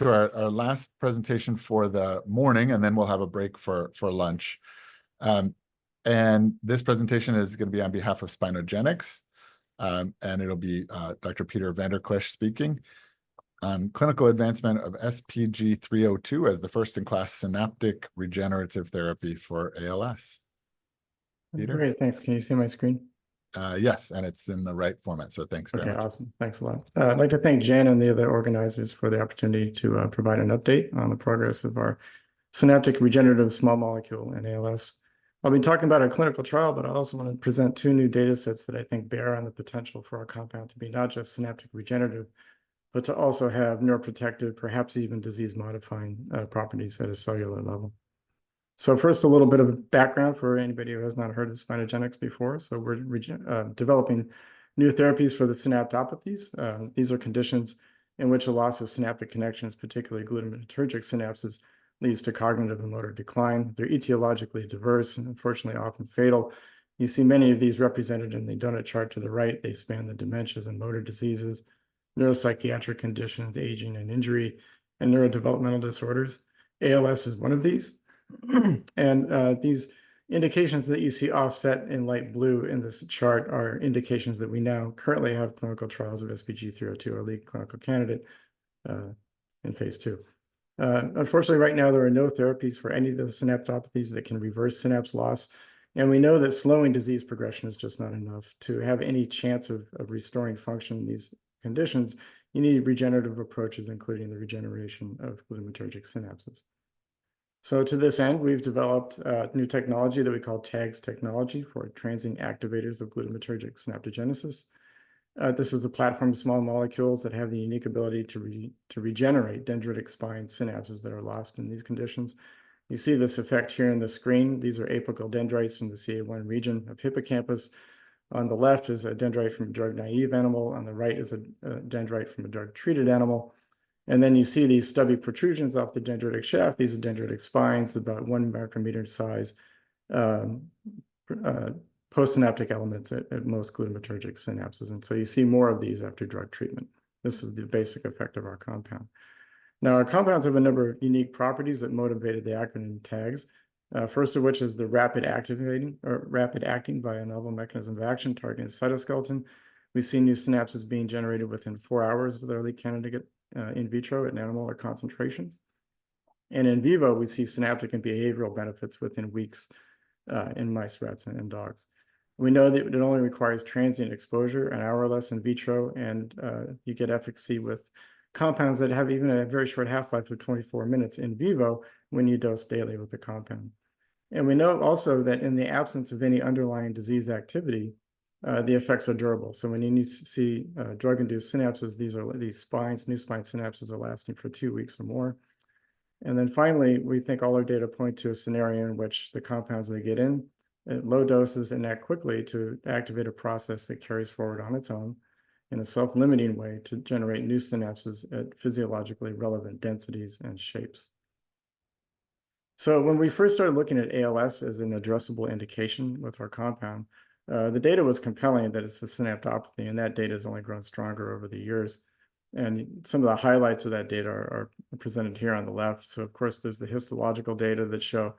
to our last presentation for the morning, and then we'll have a break for lunch. And this presentation is going to be on behalf of Spinogenix, and it'll be Dr. Peter van der Klisch speaking on clinical advancement of SPG302 as the first-in-class synaptic regenerative therapy for ALS. Peter? Great, thanks. Can you see my screen? Yes, and it's in the right format, so thanks very much. Okay, awesome. Thanks a lot. I'd like to thank Jan and the other organizers for the opportunity to provide an update on the progress of our synaptic regenerative small molecule in ALS. I'll be talking about our clinical trial, but I also want to present two new data sets that I think bear on the potential for our compound to be not just synaptic regenerative, but to also have neuroprotective, perhaps even disease-modifying properties at a cellular level. So first, a little bit of background for anybody who has not heard of Spinogenix before. So we're developing new therapies for the synaptopathies. These are conditions in which a loss of synaptic connections, particularly glutamatergic synapses, leads to cognitive and motor decline. They're etiologically diverse and unfortunately often fatal. You see many of these represented in the donut chart to the right. They span the dementias and motor diseases, neuropsychiatric conditions, aging and injury, and neurodevelopmental disorders. ALS is one of these. And these indications that you see offset in light blue in this chart are indications that we now currently have clinical trials of SPG302, our lead clinical candidate, in phase 2. Unfortunately, right now, there are no therapies for any of the synaptopathies that can reverse synapse loss. And we know that slowing disease progression is just not enough. To have any chance of restoring function in these conditions, you need regenerative approaches, including the regeneration of glutamatergic synapses. So to this end, we've developed new technology that we call TAGS technology for transient activators of glutamatergic synaptogenesis. This is a platform of small molecules that have the unique ability to regenerate dendritic spine synapses that are lost in these conditions. You see this effect here on the screen. These are apical dendrites from the CA1 region of hippocampus. On the left is a dendrite from a drug-naive animal. On the right is a dendrite from a drug-treated animal. And then you see these stubby protrusions off the dendritic shaft. These are dendritic spines, about 1 micrometer size, postsynaptic elements at most glutamatergic synapses. And so you see more of these after drug treatment. This is the basic effect of our compound. Now, our compounds have a number of unique properties that motivated the acronym TAGS. First of which is the rapid acting by a novel mechanism of action targeting the cytoskeleton. We see new synapses being generated within 4 hours with our lead candidate in vitro at nanomolar concentrations. And in vivo, we see synaptic and behavioral benefits within weeks in mice, rats, and dogs. We know that it only requires transient exposure, an hour or less in vitro, and you get efficacy with compounds that have even a very short half-life of 24 minutes in vivo when you dose daily with the compound. And we know also that in the absence of any underlying disease activity, the effects are durable. So when you need to see drug-induced synapses, these spines, new spine synapses are lasting for 2 weeks or more. And then finally, we think all our data point to a scenario in which the compounds they get in at low doses and act quickly to activate a process that carries forward on its own in a self-limiting way to generate new synapses at physiologically relevant densities and shapes. So when we first started looking at ALS as an addressable indication with our compound, the data was compelling that it's a synaptopathy, and that data has only grown stronger over the years. And some of the highlights of that data are presented here on the left. So of course, there's the histological data that show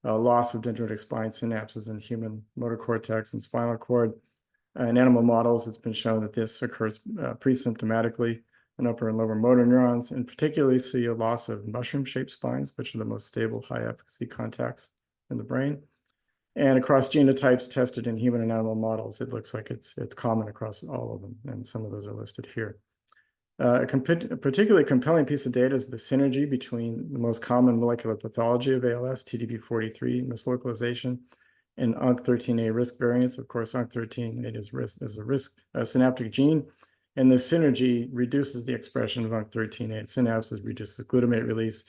loss of dendritic spine synapses in human motor cortex and spinal cord. In animal models, it's been shown that this occurs pre-symptomatically in upper and lower motor neurons, and particularly see a loss of mushroom-shaped spines, which are the most stable, high-efficacy contacts in the brain. And across genotypes tested in human and animal models, it looks like it's common across all of them, and some of those are listed here. A particularly compelling piece of data is the synergy between the most common molecular pathology of ALS, TDP43 mislocalization, and UNC13A risk variants. Of course, UNC13A is a synaptic gene, and this synergy reduces the expression of UNC13A at synapses, reduces glutamate release.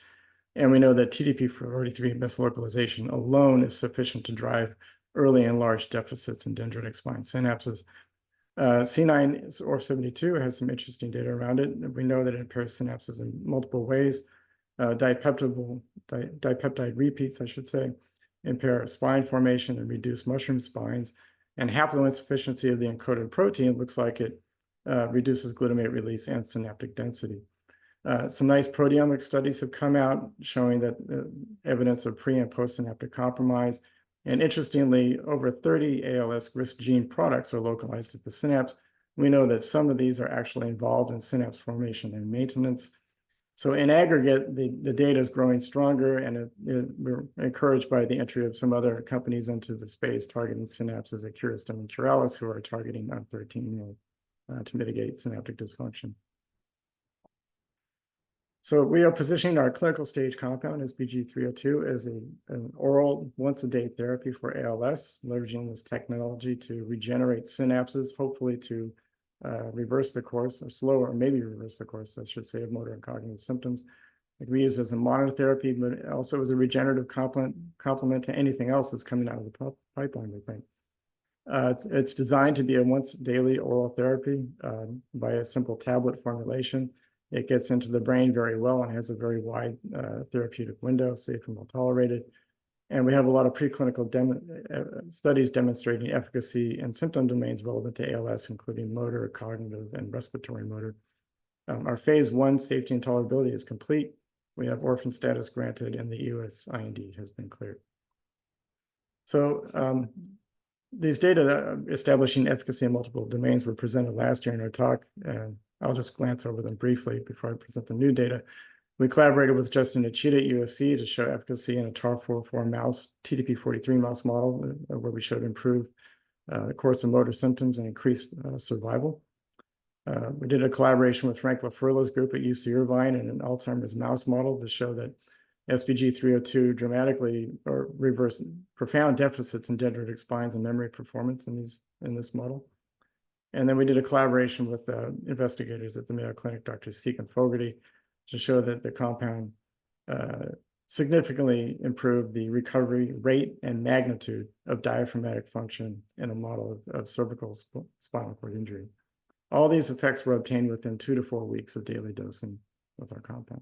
And we know that TDP43 mislocalization alone is sufficient to drive early and large deficits in dendritic spine synapses. C9 or 72 has some interesting data around it. We know that it impairs synapses in multiple ways. Dipeptide repeats, I should say, impair spine formation and reduce mushroom spines. And haploinsufficiency of the encoded protein looks like it reduces glutamate release and synaptic density. Some nice proteomic studies have come out showing that evidence of pre and post-synaptic compromise. And interestingly, over 30 ALS risk gene products are localized at the synapse. We know that some of these are actually involved in synapse formation and maintenance. So in aggregate, the data is growing stronger, and we're encouraged by the entry of some other companies into the space targeting synapses at Curistem and Curalis, who are targeting UNC13 to mitigate synaptic dysfunction. So we are positioning our clinical stage compound, SPG302, as an oral once-a-day therapy for ALS, leveraging this technology to regenerate synapses, hopefully to reverse the course, or slow, or maybe reverse the course, I should say, of motor and cognitive symptoms. It can be used as a monotherapy, but also as a regenerative complement to anything else that's coming out of the pipeline, we think. It's designed to be a once daily oral therapy by a simple tablet formulation. It gets into the brain very well and has a very wide therapeutic window, safe and well tolerated. And we have a lot of preclinical studies demonstrating efficacy in symptom domains relevant to ALS, including motor, cognitive, and respiratory motor. Our phase 1 safety and tolerability is complete. We have orphan status granted, and the US IND has been cleared. So these data establishing efficacy in multiple domains were presented last year in our talk, and I'll just glance over them briefly before I present the new data. We collaborated with Justin Achita at USC to show efficacy in a TAR44 mouse, TDP43 mouse model, where we showed improved course of motor symptoms and increased survival. We did a collaboration with Frank LaFurla's group at UC Irvine in an Alzheimer's mouse model to show that SPG302 dramatically or reversed profound deficits in dendritic spines and memory performance in this model. And then we did a collaboration with investigators at the Mayo Clinic, Dr. Seek and Fogarty, to show that the compound significantly improved the recovery rate and magnitude of diaphragmatic function in a model of cervical spinal cord injury. All these effects were obtained within 2 to 4 weeks of daily dosing with our compound.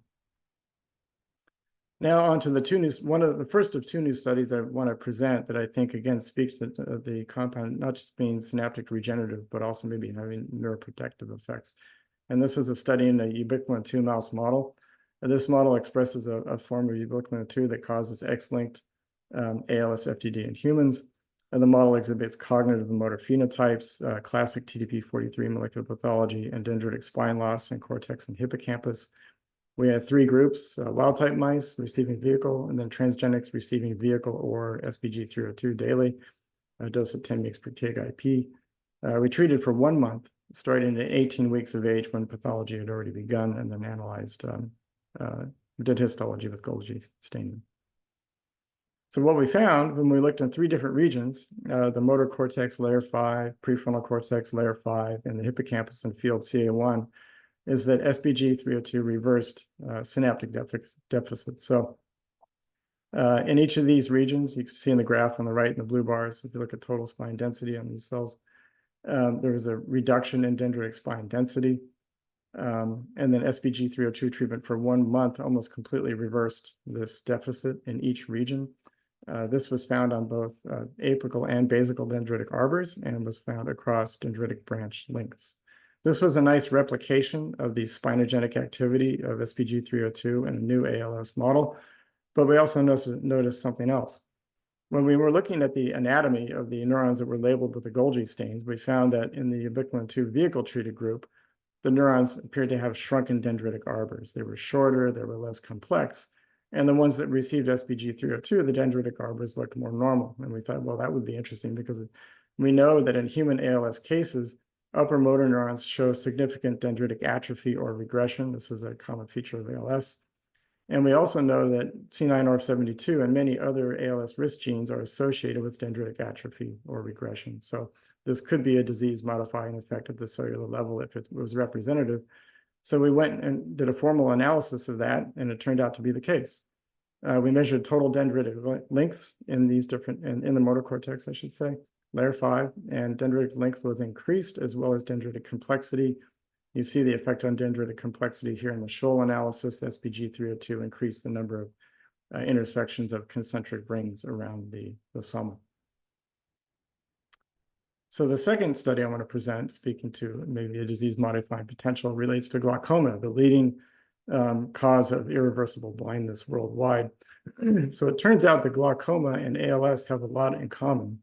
Now on to the first of 2 new studies I want to present that I think again speaks to the compound not just being synaptic regenerative, but also maybe having neuroprotective effects. And this is a study in a ubiquitin 2 mouse model. This model expresses a form of ubiquitin 2 that causes X-linked ALS FTD in humans. And the model exhibits cognitive and motor phenotypes, classic TDP43 molecular pathology, and dendritic spine loss in cortex and hippocampus. We had 3 groups, wild-type mice receiving vehicle, and then transgenics receiving vehicle or SPG302 daily, a dose of 10 mg per kg IP. We treated for 1 month, starting at 18 weeks of age when pathology had already begun, and then analyzed, did histology with Golgi staining. So what we found when we looked in 3 different regions, the motor cortex layer 5, prefrontal cortex layer 5, and the hippocampus and field CA1, is that SPG302 reversed synaptic deficits. So in each of these regions, you can see in the graph on the right in the blue bars, if you look at total spine density on these cells, there was a reduction in dendritic spine density. And then SPG302 treatment for 1 month almost completely reversed this deficit in each region. This was found on both apical and basical dendritic arbors and was found across dendritic branch lengths. This was a nice replication of the spinogenic activity of SPG302 in a new ALS model, but we also noticed something else. When we were looking at the anatomy of the neurons that were labeled with the Golgi stains, we found that in the ubiquitin 2 vehicle-treated group, the neurons appeared to have shrunken dendritic arbors. They were shorter, they were less complex, and the ones that received SPG302, the dendritic arbors looked more normal. And we thought, well, that would be interesting because we know that in human ALS cases, upper motor neurons show significant dendritic atrophy or regression. This is a common feature of ALS. And we also know that C9orf72 and many other ALS risk genes are associated with dendritic atrophy or regression. So this could be a disease-modifying effect at the cellular level if it was representative. So we went and did a formal analysis of that, and it turned out to be the case. We measured total dendritic lengths in these different, in the motor cortex, I should say, layer 5, and dendritic length was increased as well as dendritic complexity. You see the effect on dendritic complexity here in the Scholl analysis. SPG302 increased the number of intersections of concentric rings around the soma. So the second study I want to present, speaking to maybe a disease-modifying potential, relates to glaucoma, the leading cause of irreversible blindness worldwide. So it turns out that glaucoma and ALS have a lot in common.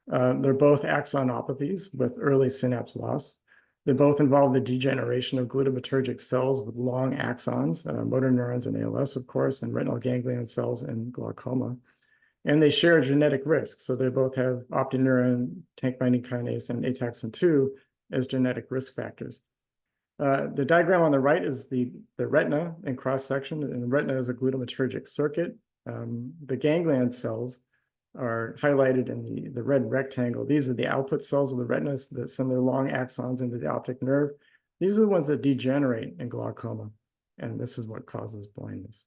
They're both axonopathies with early synapse loss. They both involve the degeneration of glutamatergic cells with long axons, motor neurons in ALS, of course, and retinal ganglion cells in glaucoma. And they share a genetic risk. So they both have optineurin, tank binding kinase, and ataxin 2 as genetic risk factors. The diagram on the right is the retina in cross-section, and the retina is a glutamatergic circuit. The ganglion cells are highlighted in the red rectangle. These are the output cells of the retina that send their long axons into the optic nerve. These are the ones that degenerate in glaucoma, and this is what causes blindness.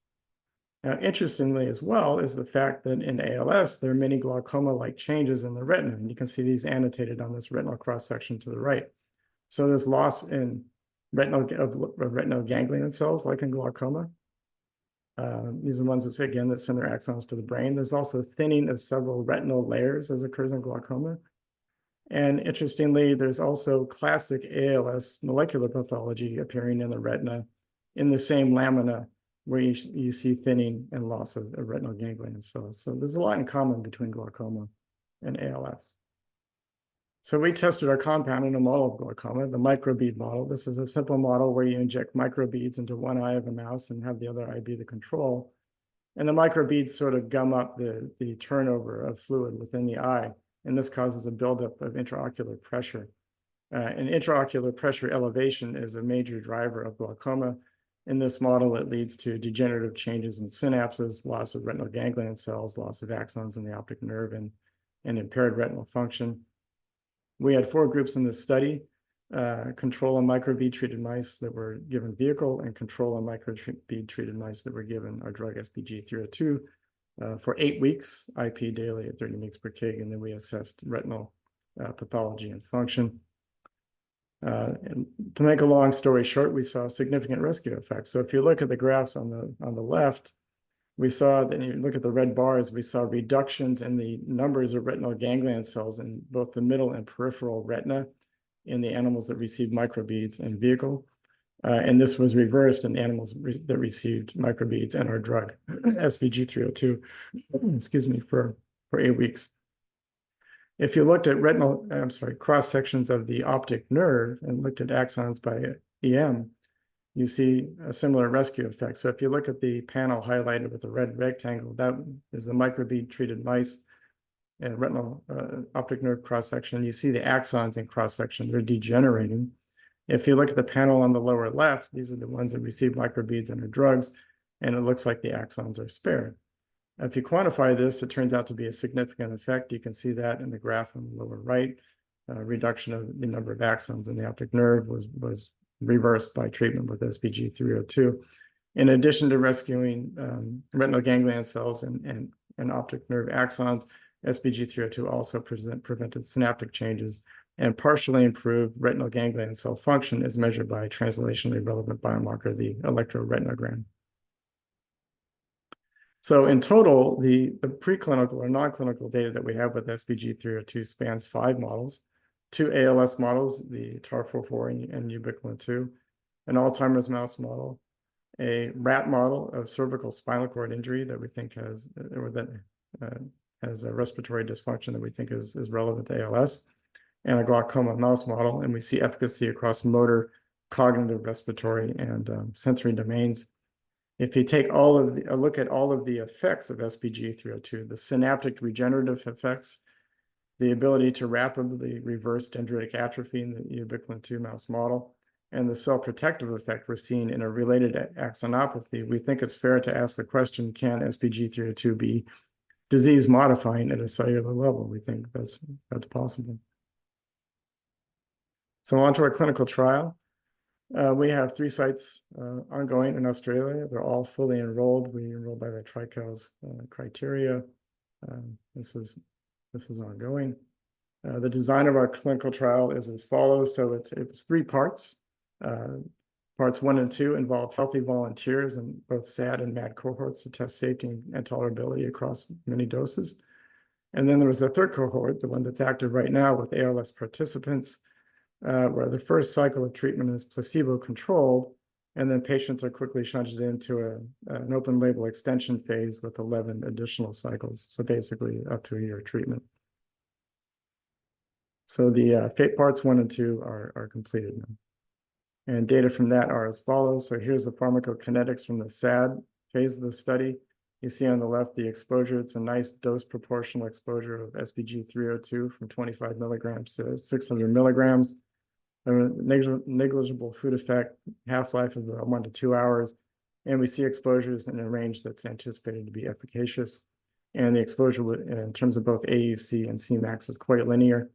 Now, interestingly as well is the fact that in ALS, there are many glaucoma-like changes in the retina, and you can see these annotated on this retinal cross-section to the right. So there's loss in retinal ganglion cells, like in glaucoma. These are the ones that say, again, that send their axons to the brain. There's also thinning of several retinal layers as occurs in glaucoma. And interestingly, there's also classic ALS molecular pathology appearing in the retina in the same lamina where you see thinning and loss of retinal ganglion cells. So there's a lot in common between glaucoma and ALS. So we tested our compound in a model of glaucoma, the microbead model. This is a simple model where you inject microbeads into one eye of a mouse and have the other eye be the control. And the microbeads sort of gum up the turnover of fluid within the eye. And this causes a buildup of intraocular pressure. And intraocular pressure elevation is a major driver of glaucoma. In this model, it leads to degenerative changes in synapses, loss of retinal ganglion cells, loss of axons in the optic nerve, and impaired retinal function. We had 4 groups in this study, control and microbead treated mice that were given vehicle, and control and microbead treated mice that were given our drug SPG-302 for 8 weeks, IP daily at 30 mg per kg, and then we assessed retinal pathology and function. And to make a long story short, we saw significant rescue effects. So if you look at the graphs on the left, we saw that, you look at the red bars, we saw reductions in the numbers of retinal ganglion cells in both the middle and peripheral retina in the animals that received microbeads and vehicle. And this was reversed in animals that received microbeads and our drug, SPG-302, excuse me, for 8 weeks. If you looked at cross sections of the optic nerve and looked at axons by EM, you see a similar rescue effect. So if you look at the panel highlighted with the red rectangle, that is the microbead treated mice and retinal optic nerve cross section. You see the axons in cross section, they're degenerating. If you look at the panel on the lower left, these are the ones that receive microbeads and their drugs, and it looks like the axons are spared. If you quantify this, it turns out to be a significant effect. You can see that in the graph on the lower right. Reduction of the number of axons in the optic nerve was reversed by treatment with SPG-302. In addition to rescuing retinal ganglion cells and optic nerve axons, SPG-302 also prevented synaptic changes and partially improved retinal ganglion cell function as measured by a translationally relevant biomarker, the electroretinogram. So in total, the preclinical or non-clinical data that we have with SPG-302 spans 5 models, 2 ALS models, the TAR44 and ubiquitin-2, an Alzheimer's mouse model, a rat model of cervical spinal cord injury that we think has a respiratory dysfunction that we think is relevant to ALS, and a glaucoma mouse model, and we see efficacy across motor, cognitive, respiratory, and sensory domains. If you take a look at all of the effects of SPG-302, the synaptic regenerative effects, the ability to rapidly reverse dendritic atrophy in the ubiquitin-2 mouse model, and the cell protective effect we're seeing in a related axonopathy, we think it's fair to ask the question, can SPG-302 be disease modifying at a cellular level? We think that's possible. So on to our clinical trial. We have 3 sites ongoing in Australia. They're all fully enrolled. We enrolled by the TRICALS criteria. This is ongoing. The design of our clinical trial is as follows. So it's 3 parts. Parts 1 and 2 involve healthy volunteers in both SAD and MAD cohorts to test safety and tolerability across many doses. And then there was a 3rd cohort, the one that's active right now with ALS participants, where the first cycle of treatment is placebo-controlled, And then patients are quickly shunted into an open label extension phase with 11 additional cycles. So basically up to a year of treatment. So the FATE parts 1 and 2 are completed now. And data from that are as follows. So here's the pharmacokinetics from the SAD phase of the study. You see on the left the exposure. It's a nice dose proportional exposure of SPG 302 from 25 milligrams to 600 milligrams. Negligible food effect, half-life of 1 to 2 hours. And we see exposures in a range that's anticipated to be efficacious. And the exposure in terms of both AUC and Cmax is quite linear.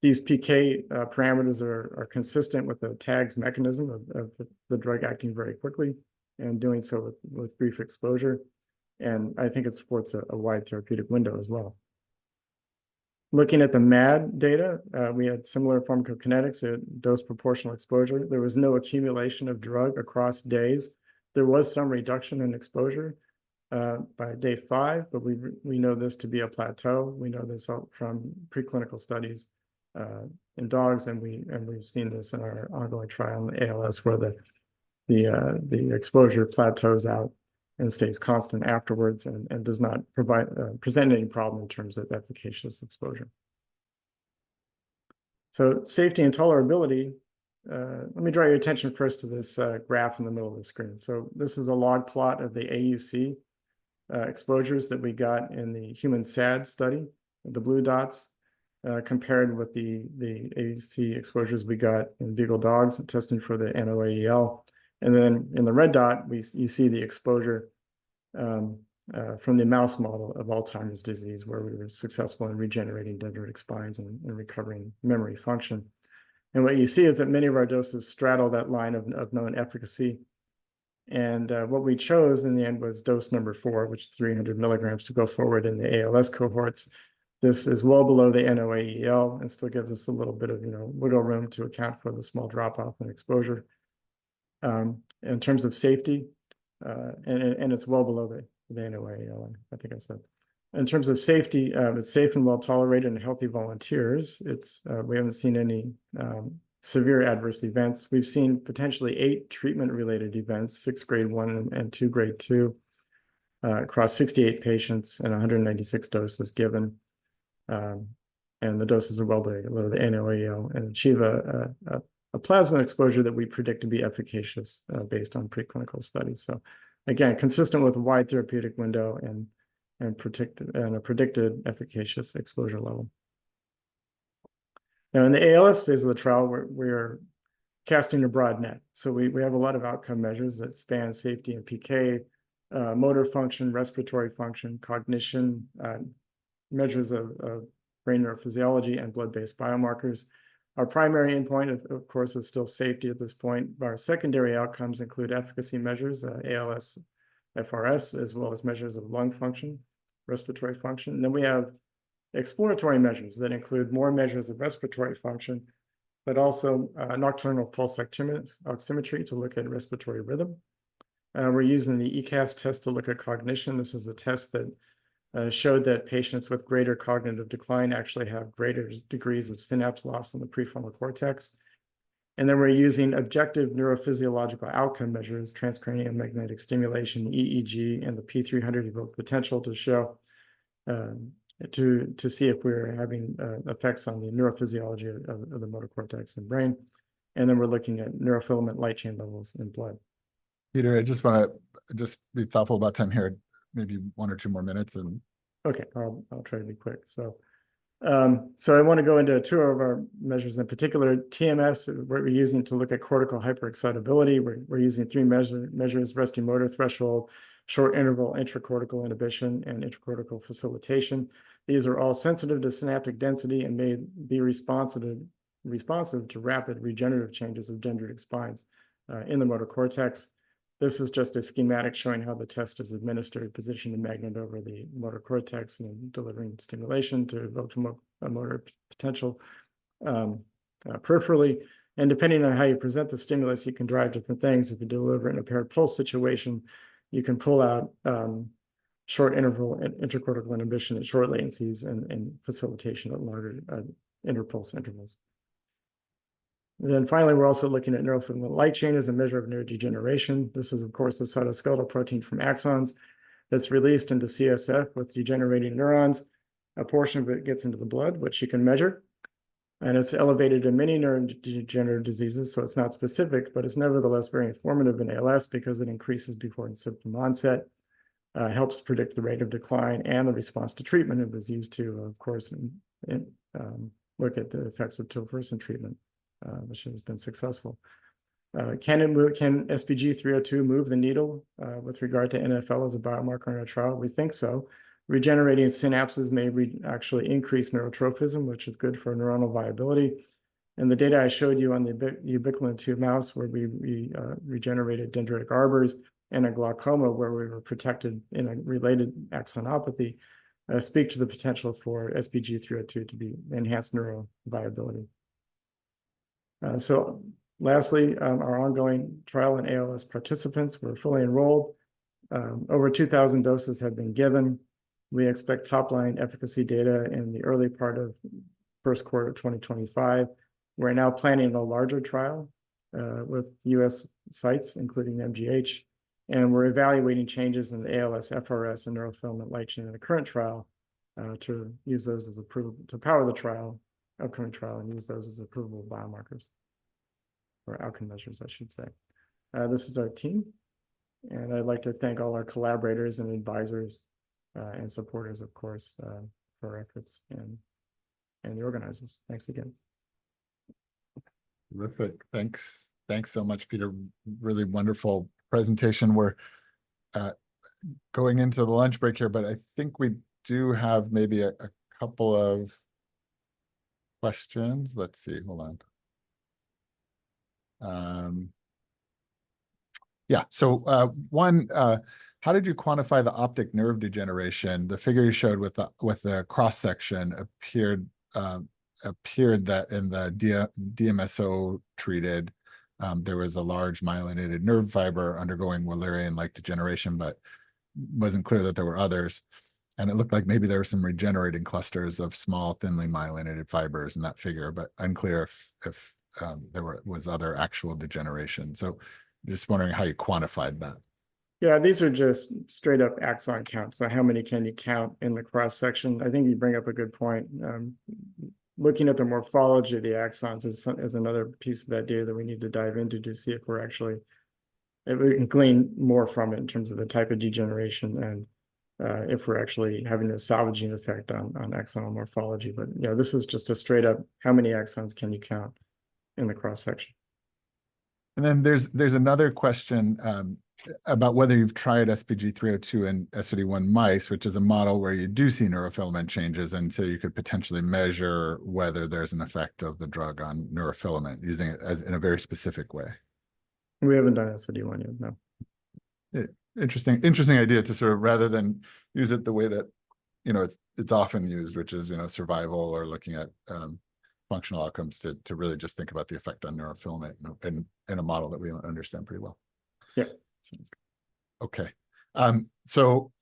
These PK parameters are consistent with the TAG's mechanism of the drug acting very quickly and doing so with brief exposure. And I think it supports a wide therapeutic window as well. Looking at the MAD data, we had similar pharmacokinetics at dose proportional exposure. There was no accumulation of drug across days. There was some reduction in exposure by day 5, but we know this to be a plateau. We know this from preclinical studies in dogs, and we've seen this in our ongoing trial in the ALS, where the exposure plateaus out and stays constant afterwards, and does not present any problem in terms of efficacious exposure. So safety and tolerability. Let me draw your attention first to this graph in the middle of the screen. So this is a log plot of the AUC exposures that we got in the human SAD study, the blue dots, compared with the AUC exposures we got in beagle dogs testing for the NOAEL. And then in the red dot, you see the exposure from the mouse model of Alzheimer's disease, where we were successful in regenerating dendritic spines and recovering memory function. And what you see is that many of our doses straddle that line of known efficacy. And what we chose in the end was dose number 4, which is 300 milligrams to go forward in the ALS cohorts. This is well below the NOAEL and still gives us a little bit of wiggle room to account for the small drop-off in exposure. In terms of safety, and it's well below the NOAEL, I think I said. In terms of safety, it's safe and well tolerated in healthy volunteers. We haven't seen any severe adverse events. We've seen potentially 8 treatment-related events, 6 grade 1 and 2 grade 2, across 68 patients and 196 doses given. And the doses are well below the NOAEL and achieve a plasma exposure that we predict to be efficacious based on preclinical studies. So again, consistent with a wide therapeutic window and a predicted efficacious exposure level. Now in the ALS phase of the trial, we're casting a broad net. So we have a lot of outcome measures that span safety and PK, motor function, respiratory function, cognition, measures of brain neurophysiology, and blood-based biomarkers. Our primary endpoint, of course, is still safety at this point. Our secondary outcomes include efficacy measures, ALS, FRS, as well as measures of lung function, respiratory function. And then we have exploratory measures that include more measures of respiratory function, but also nocturnal pulse oximetry to look at respiratory rhythm. We're using the ECAS test to look at cognition. This is a test that showed that patients with greater cognitive decline actually have greater degrees of synapse loss in the prefrontal cortex. And then we're using objective neurophysiological outcome measures, transcranial magnetic stimulation, EEG, and the P300 evoked potential to show, to see if we're having effects on the neurophysiology of the motor cortex and brain. And then we're looking at neurofilament light chain levels in blood. Peter, I just want to be thoughtful about time here. Maybe 1 or 2 more minutes. And okay, I'll try to be quick. So I want to go into 2 of our measures in particular. TMS, what we're using to look at cortical hyperexcitability. We're using 3 measures: resting motor threshold, short interval intracortical inhibition, and intracortical facilitation. These are all sensitive to synaptic density and may be responsive to rapid regenerative changes of dendritic spines in the motor cortex. This is just a schematic showing how the test is administered, positioning the magnet over the motor cortex and delivering stimulation to evoke motor potential peripherally. And depending on how you present the stimulus, you can drive different things. If you deliver in a paired pulse situation, you can pull out short interval intracortical inhibition at short latencies and facilitation at longer interpulse intervals. And then finally, we're also looking at neurofilament light chain as a measure of neurodegeneration. This is, of course, the cytoskeletal protein from axons that's released into CSF with degenerating neurons. A portion of it gets into the blood, which you can measure. And it's elevated in many neurodegenerative diseases, so it's not specific, but it's nevertheless very informative in ALS because it increases before symptom onset, helps predict the rate of decline and the response to treatment. It was used to, of course, look at the effects of tofersen treatment, which has been successful. Can SPG 302 move the needle with regard to NFL as a biomarker in a trial? We think so. Regenerating synapses may actually increase neurotrophism, which is good for neuronal viability. And the data I showed you on the ubiquitin 2 mouse, where we regenerated dendritic arbors, and a glaucoma, where we were protected in a related axonopathy, speak to the potential for SPG 302 to be enhanced neural viability. So lastly, our ongoing trial in ALS participants were fully enrolled. Over 2,000 doses have been given. We expect top-line efficacy data in the early part of first quarter 2025. We're now planning a larger trial with US sites, including MGH, and we're evaluating changes in the ALS, FRS, and neurofilament light chain in the current trial to use those as to power the trial, upcoming trial, and use those as approvable biomarkers, or outcome measures, I should say. This is our team, and I'd like to thank all our collaborators and advisors and supporters, of course, for our efforts, and the organizers. Thanks again. Terrific. Thanks so much, Peter. Really wonderful presentation. We're going into the lunch break here, but I think we do have maybe a couple of questions. Let's see. Hold on. Yeah. So one. How did you quantify the optic nerve degeneration? The figure you showed with the cross section appeared that in the DMSO treated, there was a large myelinated nerve fiber undergoing Wallerian-like degeneration, but wasn't clear that there were others. And it looked like maybe there were some regenerating clusters of small, thinly myelinated fibers in that figure, but unclear if there was other actual degeneration. So just wondering how you quantified that. Yeah, these are just straight up axon counts. So how many can you count in the cross section? I think you bring up a good point. Looking at the morphology of the axons is another piece of that data that we need to dive into to see if we can glean more from it in terms of the type of degeneration and if we're actually having a salvaging effect on axonal morphology. But this is just a straight up, how many axons can you count in the cross section? And then there's another question about whether you've tried SPG 302 in SOD1 mice, which is a model where you do see neurofilament changes, and so you could potentially measure whether there's an effect of the drug on neurofilament using it as in a very specific way. We haven't done SOD1 yet, no. Interesting idea to sort of, rather than use it the way that it's often used, which is survival or looking at functional outcomes, to really just think about the effect on neurofilament in a model that we understand pretty well. Yeah. Okay. So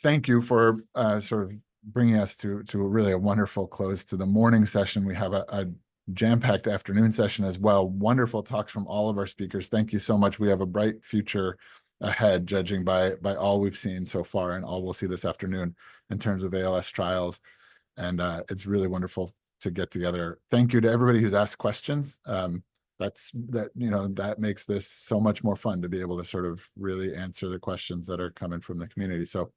thank you for sort of bringing us to really a wonderful close to the morning session. We have a jam-packed afternoon session as well. Wonderful talks from all of our speakers. Thank you so much. We have a bright future ahead, judging by all we've seen so far and all we'll see this afternoon in terms of ALS trials. And it's really wonderful to get together. Thank you to everybody who's asked questions. That makes this so much more fun to be able to sort of really answer the questions that are coming from the community. So